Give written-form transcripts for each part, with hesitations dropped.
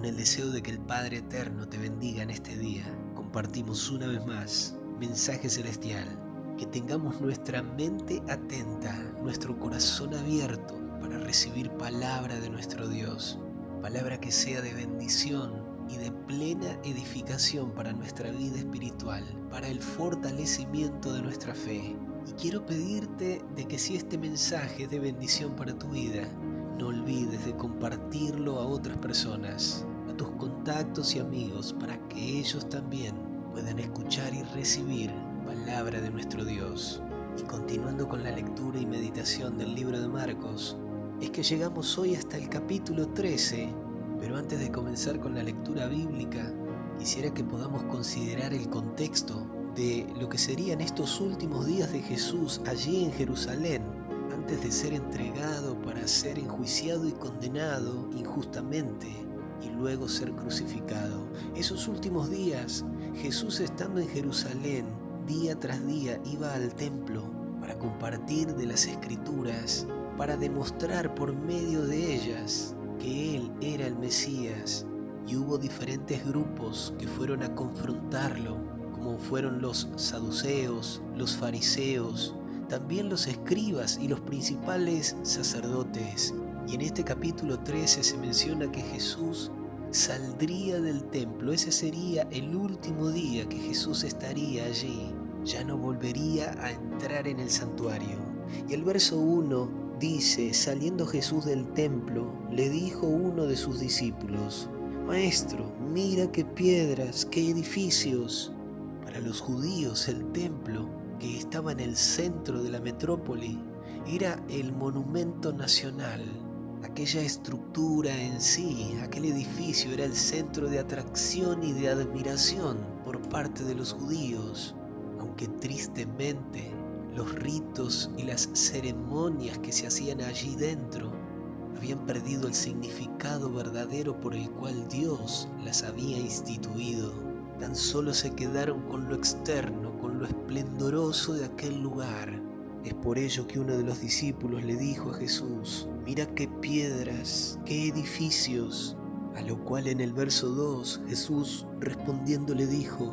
el deseo de que el Padre Eterno te bendiga en este día, compartimos una vez más Mensaje Celestial. Que tengamos nuestra mente atenta, nuestro corazón abierto para recibir palabra de nuestro Dios. Palabra que sea de bendición y de plena edificación para nuestra vida espiritual, para el fortalecimiento de nuestra fe. Y quiero pedirte de que si este mensaje es de bendición para tu vida, no olvides de compartirlo a otras personas, a tus contactos y amigos, para que ellos también puedan escuchar y recibir palabra de nuestro Dios. Y continuando con la lectura y meditación del libro de Marcos, es que llegamos hoy hasta el capítulo 13, pero antes de comenzar con la lectura bíblica, quisiera que podamos considerar el contexto de lo que serían estos últimos días de Jesús allí en Jerusalén, antes de ser entregado para ser enjuiciado y condenado injustamente y luego ser crucificado. Esos últimos días, Jesús estando en Jerusalén, día tras día iba al templo para compartir de las Escrituras, para demostrar por medio de ellas que Él era el Mesías. Y hubo diferentes grupos que fueron a confrontarlo, como fueron los saduceos, los fariseos, también los escribas y los principales sacerdotes. Y en este capítulo 13 se menciona que Jesús saldría del templo. Ese sería el último día que Jesús estaría allí. Ya no volvería a entrar en el santuario. Y el verso 1 dice: saliendo Jesús del templo, le dijo uno de sus discípulos: Maestro, mira qué piedras, qué edificios. Para los judíos, el templo, que estaba en el centro de la metrópoli, era el monumento nacional. Aquella estructura en sí, aquel edificio, era el centro de atracción y de admiración por parte de los judíos, aunque tristemente los ritos y las ceremonias que se hacían allí dentro habían perdido el significado verdadero por el cual Dios las había instituido. Tan solo se quedaron con lo externo, con lo esplendoroso de aquel lugar. Es por ello que uno de los discípulos le dijo a Jesús: mira qué piedras, qué edificios. A lo cual en el verso 2 Jesús respondiendo le dijo: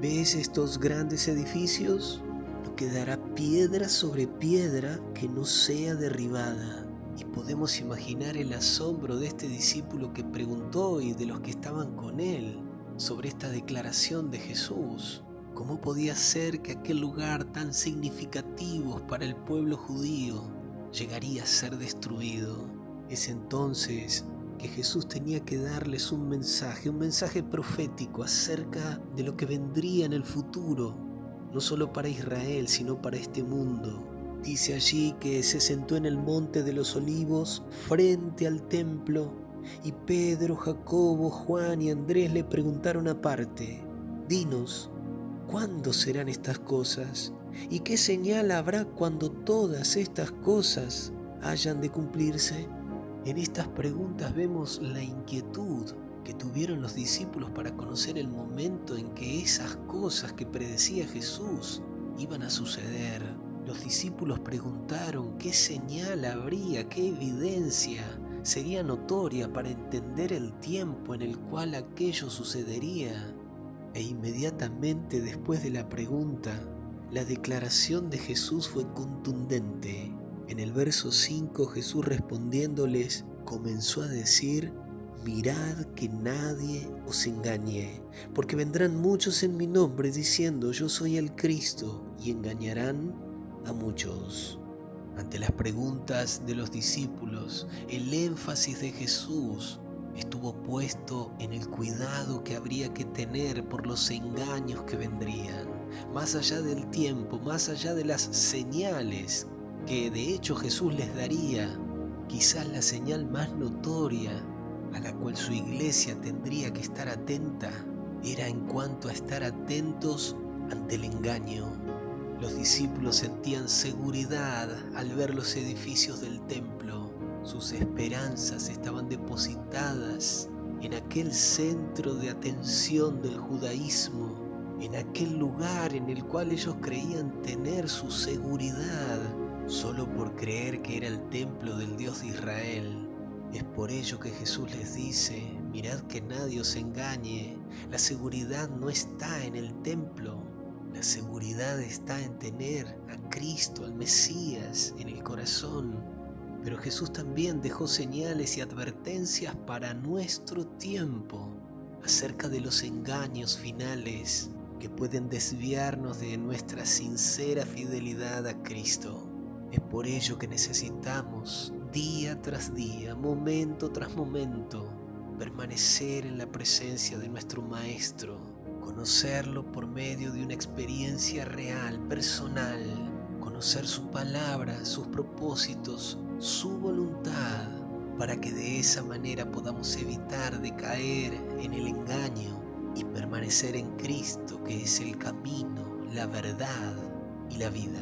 ¿ves estos grandes edificios? No quedará piedra sobre piedra que no sea derribada. Y podemos imaginar el asombro de este discípulo que preguntó y de los que estaban con él sobre esta declaración de Jesús. ¿Cómo podía ser que aquel lugar tan significativo para el pueblo judío llegaría a ser destruido? Es entonces que Jesús tenía que darles un mensaje profético acerca de lo que vendría en el futuro, no solo para Israel, sino para este mundo. Dice allí que se sentó en el monte de los olivos frente al templo, y Pedro, Jacobo, Juan y Andrés le preguntaron aparte: dinos, ¿cuándo serán estas cosas? ¿Y qué señal habrá cuando todas estas cosas hayan de cumplirse? En estas preguntas vemos la inquietud que tuvieron los discípulos para conocer el momento en que esas cosas que predecía Jesús iban a suceder. Los discípulos preguntaron qué señal habría, qué evidencia sería notoria para entender el tiempo en el cual aquello sucedería. E inmediatamente después de la pregunta, la declaración de Jesús fue contundente. En el verso 5, Jesús respondiéndoles comenzó a decir: mirad que nadie os engañe, porque vendrán muchos en mi nombre diciendo: yo soy el Cristo, y engañarán a muchos. Ante las preguntas de los discípulos, el énfasis de Jesús estuvo puesto en el cuidado que habría que tener por los engaños que vendrían, más allá del tiempo, más allá de las señales que de hecho Jesús les daría. Quizás la señal más notoria a la cual su iglesia tendría que estar atenta era en cuanto a estar atentos ante el engaño. Los discípulos sentían seguridad al ver los edificios del templo. Sus esperanzas estaban depositadas en aquel centro de atención del judaísmo, en aquel lugar en el cual ellos creían tener su seguridad, solo por creer que era el templo del Dios de Israel. Es por ello que Jesús les dice: Mirad que nadie os engañe. La seguridad no está en el templo. La seguridad está en tener a Cristo, al Mesías, en el corazón. Pero Jesús también dejó señales y advertencias para nuestro tiempo acerca de los engaños finales que pueden desviarnos de nuestra sincera fidelidad a Cristo. Es por ello que necesitamos, día tras día, momento tras momento, permanecer en la presencia de nuestro Maestro, conocerlo por medio de una experiencia real, personal, conocer su palabra, sus propósitos, su voluntad, para que de esa manera podamos evitar de caer en el engaño y permanecer en Cristo, que es el camino, la verdad y la vida.